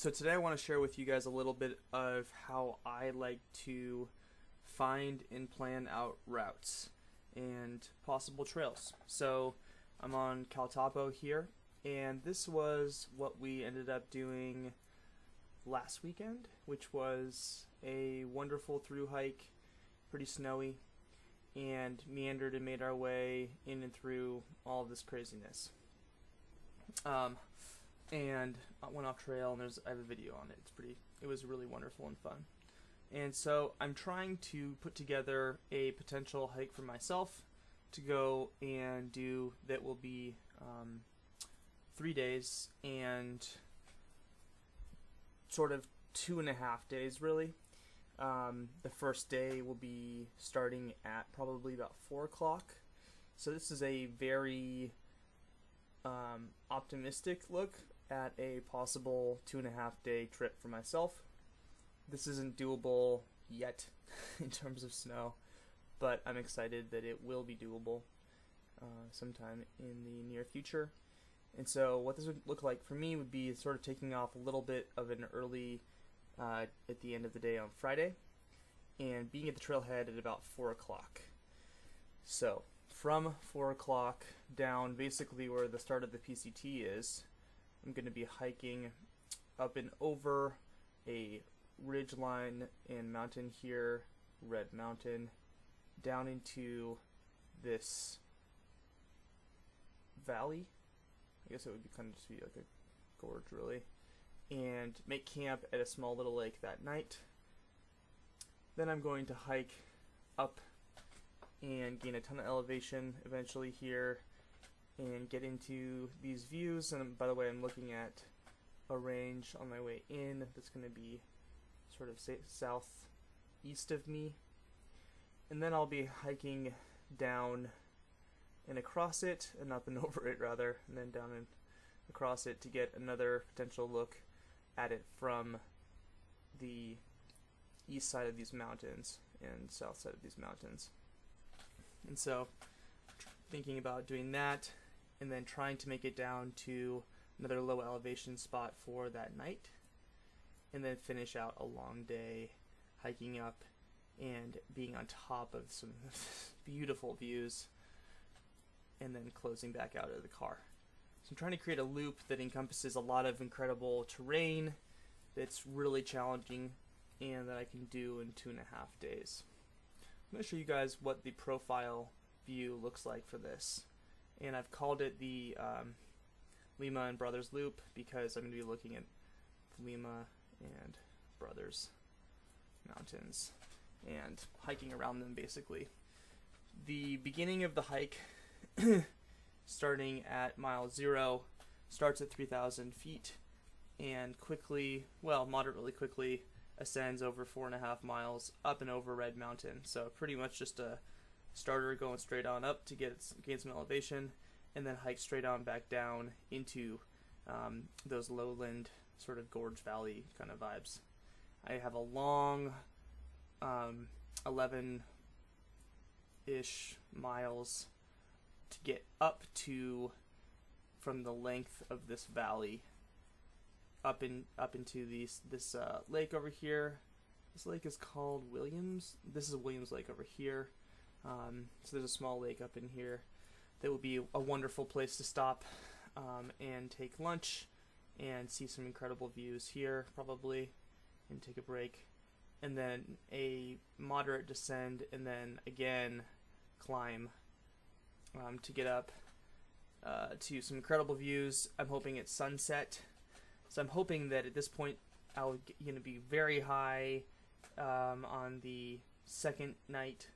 So today I want to share with you guys a little bit of how I like to find and plan out routes and possible trails. So I'm on Caltopo here, and this was what we ended up doing last weekend, which was a wonderful through hike, pretty snowy, and meandered and made our way in and through all of this craziness. And I went off trail, and I have a video on it. It was really wonderful and fun. And so I'm trying to put together a potential hike for myself to go and do that will be 3 days and sort of 2.5 days really. The first day will be starting at probably about 4 o'clock. So this is a very optimistic look at a possible 2.5 day trip for myself. This isn't doable yet in terms of snow, but I'm excited that it will be doable sometime in the near future. And so what this would look like for me would be sort of taking off a little bit of an early at the end of the day on Friday and being at the trailhead at about 4 o'clock. So from 4 o'clock down basically where the start of the PCT is, I'm going to be hiking up and over a ridge line and mountain here, Red Mountain, down into this valley. I guess it would be kind of just be like a gorge really, and make camp at a small little lake that night. Then I'm going to hike up and gain a ton of elevation eventually here and get into these views. And by the way, I'm looking at a range on my way in that's going to be sort of southeast of me, and then I'll be hiking down and across it, and up and over it rather, and then down and across it to get another potential look at it from the east side of these mountains and south side of these mountains. And so thinking about doing that and then trying to make it down to another low elevation spot for that night, and then finish out a long day hiking up and being on top of some beautiful views, and then closing back out of the car. So I'm trying to create a loop that encompasses a lot of incredible terrain that's really challenging and that I can do in 2.5 days. I'm going to show you guys what the profile view looks like for this. And I've called it the Lemah and Brothers Loop because I'm going to be looking at Lemah and Brothers mountains and hiking around them basically. The beginning of the hike, starting at mile 0, starts at 3,000 feet and quickly, well, moderately quickly, ascends over 4.5 miles up and over Red Mountain. So pretty much just a starter going straight on up to gain some elevation, and then hike straight on back down into those lowland sort of gorge valley kind of vibes. I have a long 11-ish miles to get up to from the length of this valley up into this lake over here. This lake is called Williams. This is Williams Lake over here. So there's a small lake up in here that will be a wonderful place to stop and take lunch and see some incredible views here probably, and take a break, and then a moderate descend, and then again climb to get up to some incredible views. I'm hoping it's sunset, so I'm hoping that at this point I'm going to be very high on the second night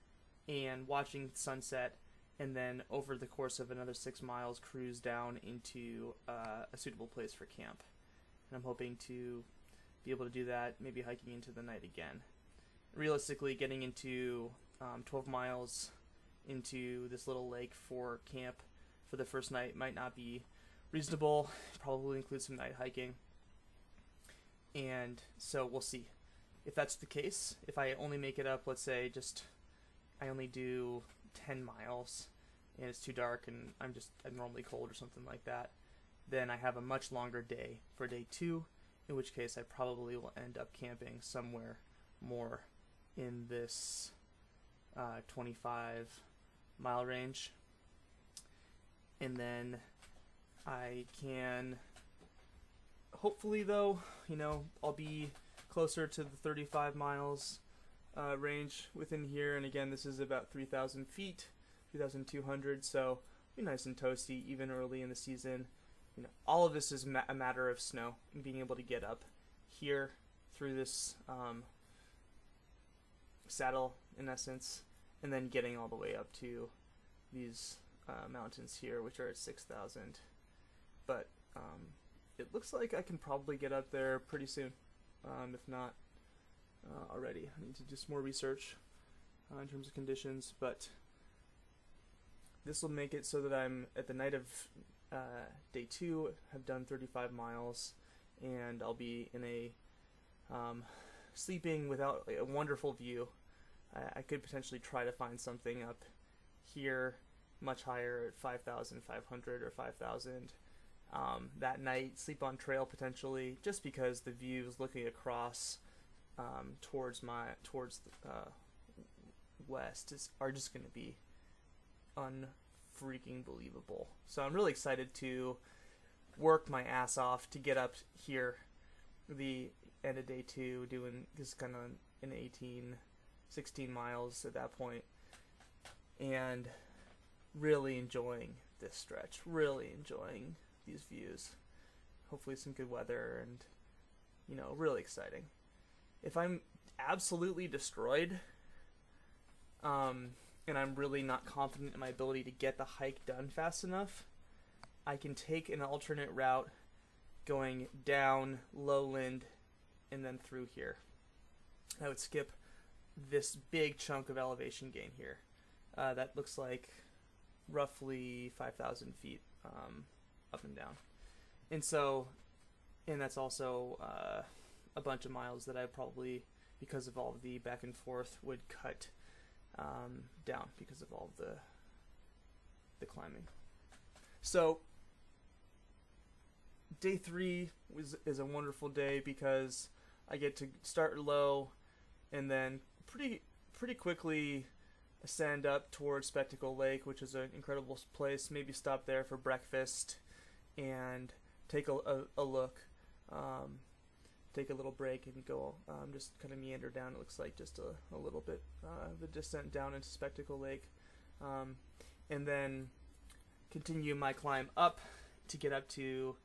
and watching sunset, and then over the course of another 6 miles cruise down into a suitable place for camp. And I'm hoping to be able to do that, maybe hiking into the night again. Realistically, getting into 12 miles into this little lake for camp for the first night might not be reasonable. Probably include some night hiking. And so we'll see. If that's the case, if I only make it up, let's say I only do 10 miles and it's too dark and I'm normally cold or something like that, then I have a much longer day for day 2, in which case I probably will end up camping somewhere more in this 25-mile range. And then I can, hopefully though, I'll be closer to the 35 miles range within here. And again, this is about 3,000 feet, 3,200, so be nice and toasty even early in the season. All of this is a matter of snow and being able to get up here through this saddle, in essence, and then getting all the way up to these mountains here, which are at 6,000. But it looks like I can probably get up there pretty soon, if not already. I need to do some more research in terms of conditions, but this will make it so that I'm at the night of day 2, have done 35 miles, and I'll be in a sleeping without a wonderful view. I could potentially try to find something up here much higher at 5,500 or 5,000 that night, sleep on trail potentially, just because the views looking across towards the west are just going to be unfreaking believable. So I'm really excited to work my ass off to get up here the end of day 2, doing this kind of an 16 miles at that point, and really enjoying this stretch, really enjoying these views, hopefully some good weather, and really exciting. If I'm absolutely destroyed and I'm really not confident in my ability to get the hike done fast enough, I can take an alternate route going down lowland and then through here. I would skip this big chunk of elevation gain here. That looks like roughly 5,000 feet up and down. And that's also a bunch of miles that I probably, because of all of the back and forth, would cut down because of all of the climbing. So day 3 is a wonderful day because I get to start low and then pretty quickly ascend up towards Spectacle Lake, which is an incredible place. Maybe stop there for breakfast and take a look, take a little break and go just kind of meander down. It looks like just a little bit the descent down into Spectacle Lake, and then continue my climb up to get up to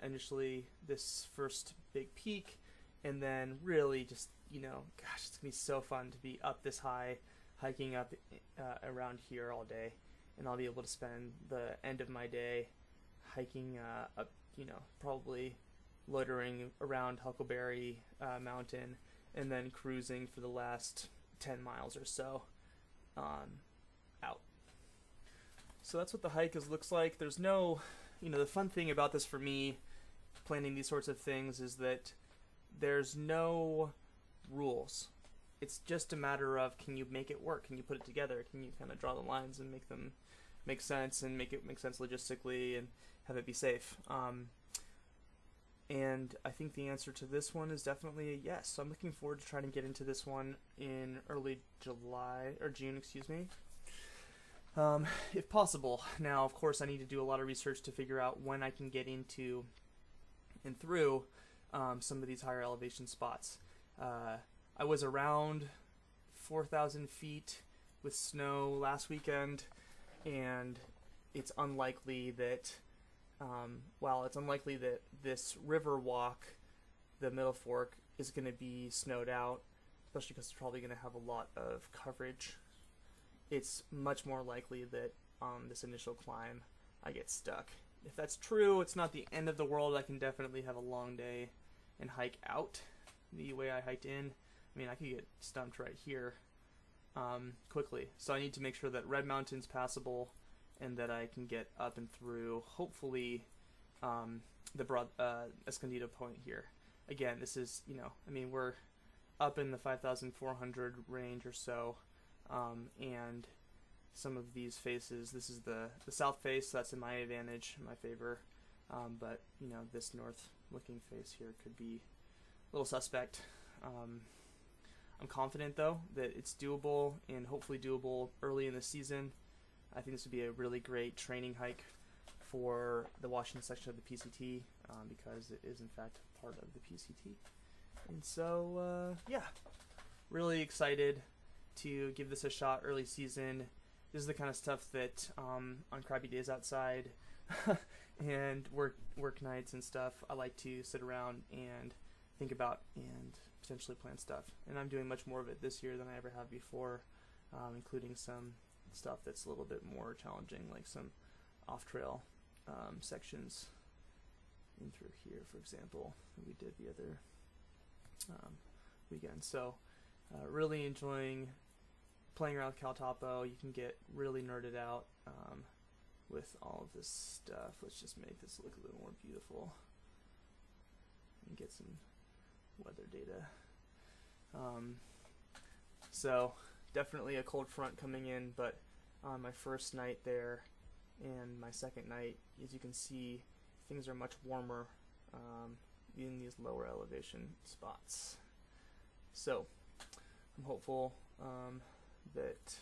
initially this first big peak, and then really just gosh, it's gonna be so fun to be up this high, hiking up around here all day, and I'll be able to spend the end of my day hiking up, probably loitering around Huckleberry Mountain, and then cruising for the last 10 miles or so out. So that's what the hike looks like. There's no, the fun thing about this for me, planning these sorts of things, is that there's no rules. It's just a matter of, can you make it work? Can you put it together? Can you kind of draw the lines and make them make sense, and make it make sense logistically, and have it be safe? And I think the answer to this one is definitely a yes. So I'm looking forward to trying to get into this one in early June, excuse me, if possible. Now, of course, I need to do a lot of research to figure out when I can get into and through some of these higher elevation spots. I was around 4,000 feet with snow last weekend, and it's unlikely that it's unlikely that this river walk, the Middle Fork, is going to be snowed out, especially because it's probably going to have a lot of coverage. It's much more likely that on this initial climb I get stuck. If that's true, it's not the end of the world. I can definitely have a long day and hike out the way I hiked in. I mean, I could get stumped right here quickly. So I need to make sure that Red Mountain's passable and that I can get up and through, hopefully, the broad Escondido Point here. Again, this is, we're up in the 5,400 range or so, and some of these faces, this is the south face, so that's in my advantage, in my favor, but, this looking face here could be a little suspect. I'm confident though that it's doable, and hopefully doable early in the season. I think this would be a really great training hike for the Washington section of the PCT, because it is in fact part of the PCT. And so yeah, really excited to give this a shot early season. This is the kind of stuff that on crappy days outside and work nights and stuff, I like to sit around and think about and potentially plan stuff. And I'm doing much more of it this year than I ever have before, including some stuff that's a little bit more challenging, like some off-trail sections in through here, for example, that we did the other weekend. So really enjoying playing around with Caltopo. You can get really nerded out with all of this stuff. Let's just make this look a little more beautiful and get some weather data. So definitely a cold front coming in, but on my first night there and my second night, as you can see, things are much warmer in these lower elevation spots. So I'm hopeful that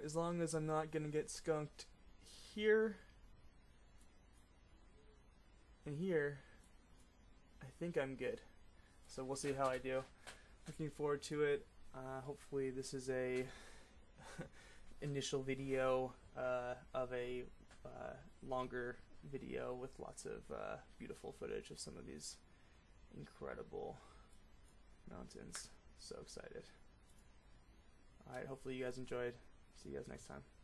as long as I'm not gonna get skunked here and here, I think I'm good. So we'll see how I do. Looking forward to it. Hopefully this is a initial video of a longer video with lots of beautiful footage of some of these incredible mountains. So excited. Alright, hopefully you guys enjoyed. See you guys next time.